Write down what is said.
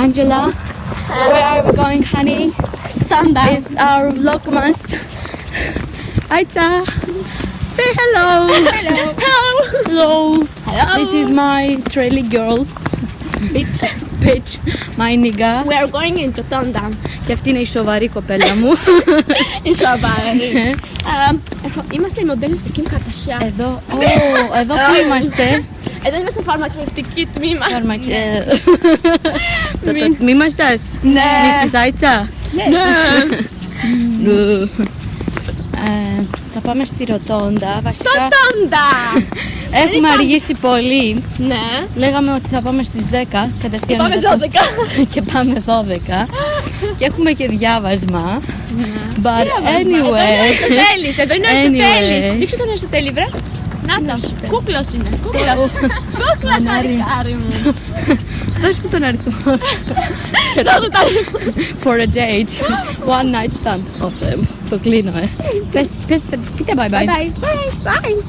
Angela, where are we going, honey? Tanda. Is our vlogmas. Aitza, say hello. Hello. Hello. Hello. This is my trailing girl. Bitch. Bitch, my nigga. We are going into Tonda. Και αυτή είναι η σοβαρή κοπέλα μου. Η σοβαρή. Είμαστε οι μοντέλες του Kim Kardashian. Εδώ, εδώ που είμαστε. Εδώ είμαστε φαρμακευτική τμήμα. Το τμήμα σας. Ναι. Mrs. Άιτσα. Ναι. Θα πάμε στη Ροτόντα. Βασικά Το Tonda. έχουμε αργήσει πολύ. Ναι. Λέγαμε ότι θα πάμε στις 10. Κατευθείαν Πάμε μετά 12. και πάμε 12. Και έχουμε και διάβασμα. But anyway. Εδώ είναι ο Αριστοτέλης. Anyway. Δείξε τον Αριστοτέλη, βρε. Νάτος. Κούκλος είναι. Κούκλος. Κούκλα, χαρικάρι μου. Δώσ' μου τον αριθμό. Δώσε το αριθμό. For a date. One night stand. Το κλείνω, Πείτε bye bye. Bye. Bye. Bye.